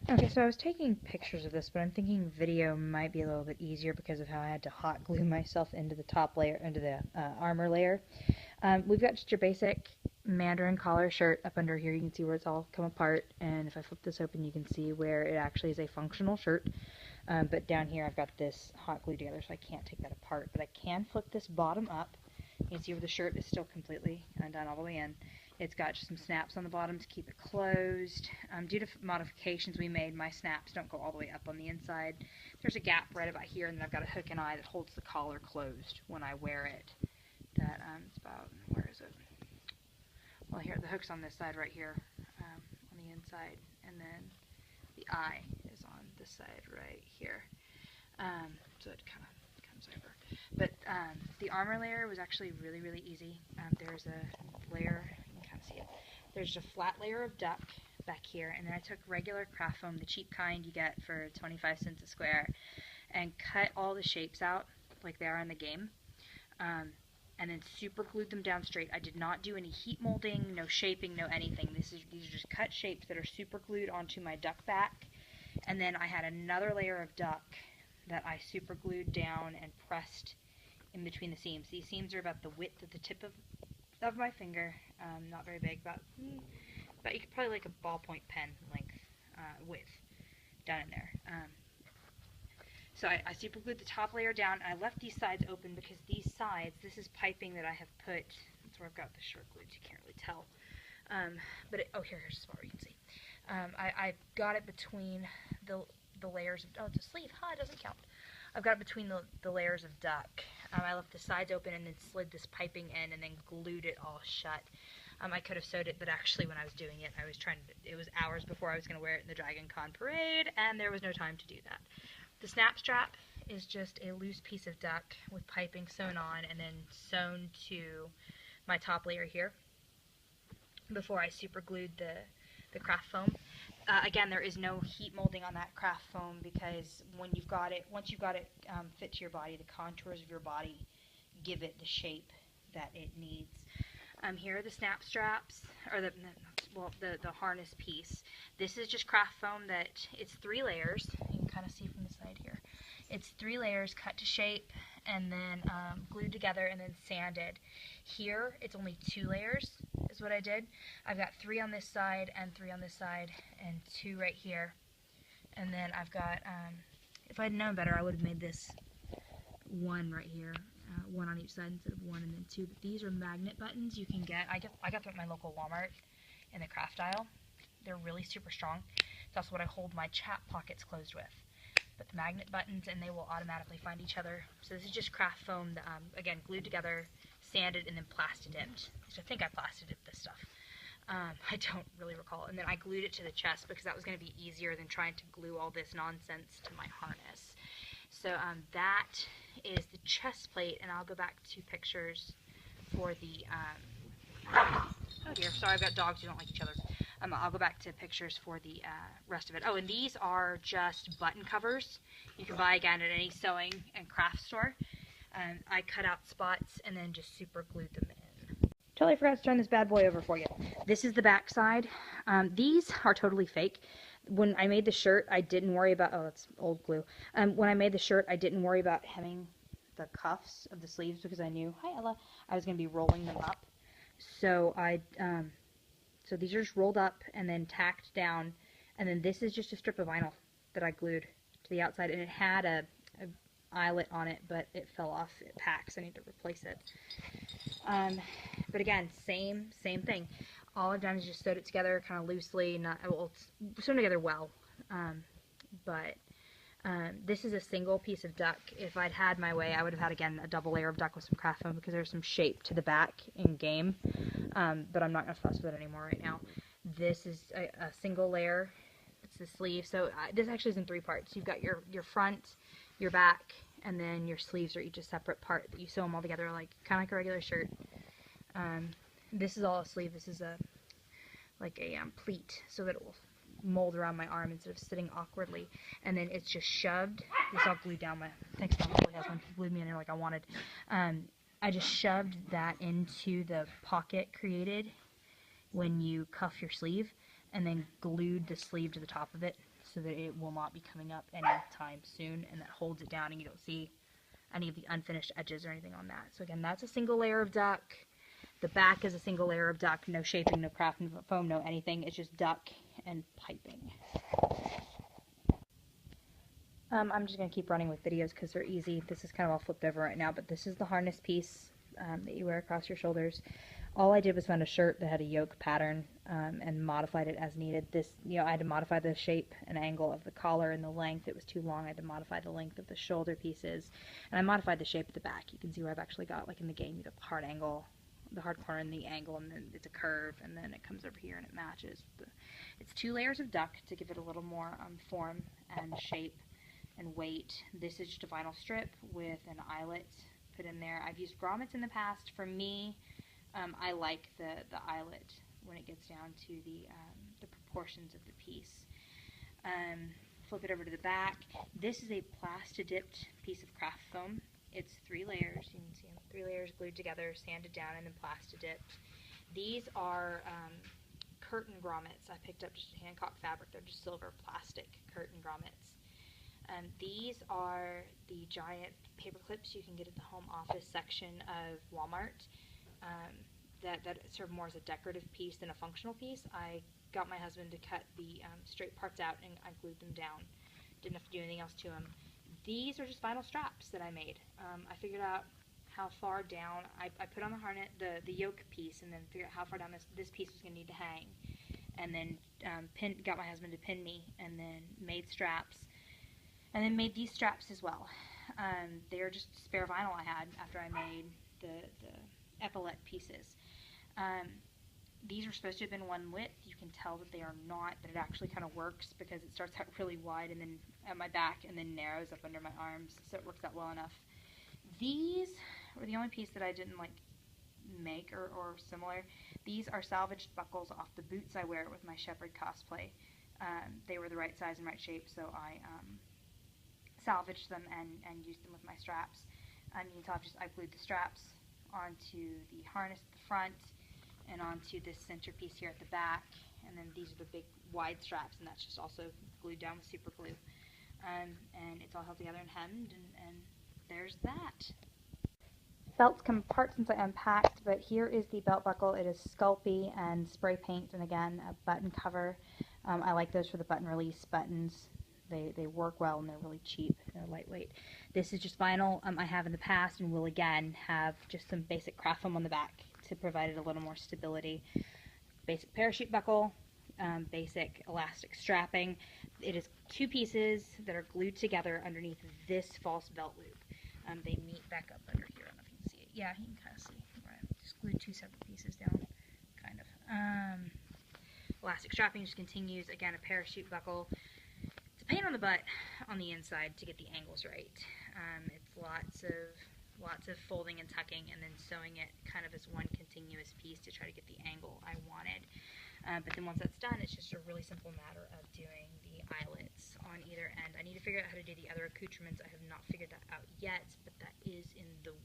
Okay, so I was taking pictures of this, but I'm thinking video might be a little bit easier because of how I had to hot glue myself into the top layer, into the armor layer. We've got just your basic Mandarin collar shirt up under here. You can see where it's all come apart, and if I flip this open, you can see where it actually is a functional shirt. But down here, I've got this hot glued together, so I can't take that apart. But I can flip this bottom up. You can see where the shirt is still completely undone all the way in. It's got just some snaps on the bottom to keep it closed. Due to modifications we made, my snaps don't go all the way up on the inside. There's a gap right about here, and then I've got a hook and eye that holds the collar closed when I wear it. That it's about, where is it? Well, here, the hook's on this side right here, on the inside, and then the eye is on this side right here. So it kind of comes over. But the armor layer was actually really, really easy. There's a layer, you can kind of see it. There's a flat layer of duck back here, and then I took regular craft foam, the cheap kind you get for 25 cents a square, and cut all the shapes out like they are in the game, and then super glued them down straight. I did not do any heat molding, no shaping, no anything. These are just cut shapes that are super glued onto my duck back, and then I had another layer of duck that I super glued down and pressed in between the seams. These seams are about the width of the tip of my finger, not very big, but you could probably like a ballpoint pen length width down in there. So I super glued the top layer down, and I left these sides open because these sides, this is piping that I have put, that's where I've got the shirt glued, so you can't really tell. Here's the spot where you can see. I got it between the layers of, oh, it's a sleeve, it doesn't count. I've got it between the layers of duck. I left the sides open and then slid this piping in and then glued it all shut. I could have sewed it, but actually when I was doing it, it was hours before I was going to wear it in the Dragon Con parade, and there was no time to do that. The snap strap is just a loose piece of duck with piping sewn on and then sewn to my top layer here before I super glued the craft foam. Again, there is no heat molding on that craft foam because once you've got it fit to your body, the contours of your body give it the shape that it needs. Here are the snap straps, or the harness piece. This is just craft foam that it's 3 layers. You can kind of see from the side here. It's 3 layers cut to shape and then glued together and then sanded. Here, it's only 2 layers is what I did. I've got 3 on this side and 3 on this side and 2 right here. And then I've got, if I'd known better, I would have made this 1 right here. 1 on each side instead of 1 and then 2. But these are magnet buttons you can get. I got them at my local Walmart in the craft aisle. They're really super strong. It's also what I hold my chat pockets closed with. But the magnet buttons, and they will automatically find each other. So this is just craft foam that, again, glued together, sanded, and then plasti dipped. I think I plasti dipped this stuff. I don't really recall. And then I glued it to the chest because that was going to be easier than trying to glue all this nonsense to my harness. So that is the chest plate, and I'll go back to pictures for the, oh dear, sorry, I've got dogs who don't like each other. I'll go back to pictures for the rest of it. Oh, and these are just button covers. You can buy, again, at any sewing and craft store. I cut out spots and then just super glued them in. Totally forgot to turn this bad boy over for you. This is the back side. These are totally fake. When I made the shirt, I didn't worry about, oh, that's old glue. When I made the shirt, I didn't worry about hemming the cuffs of the sleeves because I knew, hi Ella, I was going to be rolling them up. So so these are just rolled up and then tacked down, and then this is just a strip of vinyl that I glued to the outside, and it had a eyelet on it, but it fell off. It packs. I need to replace it. But again, same thing. All I've done is just sewed it together kind of loosely, it's sewn together well. This is a single piece of duck. If I'd had my way, I would have had, again, a double layer of duck with some craft foam because there's some shape to the back in game. But I'm not going to fuss with it anymore right now. This is a single layer. It's the sleeve. So this actually is in 3 parts. You've got your front, your back, and then your sleeves are each a separate part. You sew them all together kind of like a regular shirt. This is all a sleeve. This is like a pleat so that it will mold around my arm instead of sitting awkwardly. And then it's just shoved. This all glued down my, thanks Mom, really has one. Glued me in there like I wanted. I just shoved that into the pocket created when you cuff your sleeve, and then glued the sleeve to the top of it so that it will not be coming up anytime soon, and that holds it down and you don't see any of the unfinished edges or anything on that. So again, that's a single layer of duck. The back is a single layer of duck, no shaping, no craft, no foam, no anything. It's just duck and piping. I'm just going to keep running with videos because they're easy. This is kind of all flipped over right now, but this is the harness piece that you wear across your shoulders. All I did was find a shirt that had a yoke pattern and modified it as needed. This, I had to modify the shape and angle of the collar and the length. It was too long. I had to modify the length of the shoulder pieces, and I modified the shape of the back. You can see where I've actually got, like in the game, you got the hard angle, the hard corner and the angle, and then it's a curve, and then it comes over here and it matches. It's 2 layers of duck to give it a little more form and shape and weight. This is just a vinyl strip with an eyelet put in there. I've used grommets in the past. For me, I like the eyelet when it gets down to the proportions of the piece. Flip it over to the back. This is a plastid-dipped piece of craft foam. It's 3 layers. You can see them, 3 layers glued together, sanded down, and then plastid-dipped. These are curtain grommets. I picked up just Hancock fabric. They're just silver plastic curtain grommets. These are the giant paper clips you can get at the home office section of Walmart that serve more as a decorative piece than a functional piece. I got my husband to cut the straight parts out and I glued them down. Didn't have to do anything else to them. These are just vinyl straps that I made. I figured out how far down, I put on the harness, the yoke piece, and then figured out how far down this piece was going to need to hang. And then got my husband to pin me, and then made straps. And then made these straps as well. They're just spare vinyl I had after I made the epaulette pieces. These are supposed to have been one width. You can tell that they are not, that it actually kind of works because it starts out really wide and then at my back and then narrows up under my arms, so it works out well enough. These were the only piece that I didn't like make or similar. These are salvaged buckles off the boots I wear with my Shepard cosplay. They were the right size and right shape, so I salvaged them and used them with my straps. You can tell I glued the straps onto the harness at the front and onto this center piece here at the back, and then these are the big wide straps, and that's just also glued down with super glue. And it's all held together and hemmed, and there's that. Belts come apart since I unpacked, but here is the belt buckle. It is Sculpey and spray paint, and again, a button cover. I like those for the button release buttons. They work well and they're really cheap. They're lightweight. This is just vinyl. I have in the past and will again have just some basic craft foam on the back to provide it a little more stability. Basic parachute buckle, basic elastic strapping. It is 2 pieces that are glued together underneath this false belt loop. They meet back up under here. I don't know if you can see it. Yeah, you can kind of see. Right. Just glued 2 separate pieces down, kind of. Elastic strapping just continues. Again, a parachute buckle. Pain on the butt on the inside to get the angles right. It's lots of folding and tucking and then sewing it kind of as one continuous piece to try to get the angle I wanted. But then once that's done, it's just a really simple matter of doing the eyelets on either end. I need to figure out how to do the other accoutrements. I have not figured that out yet, but that is in the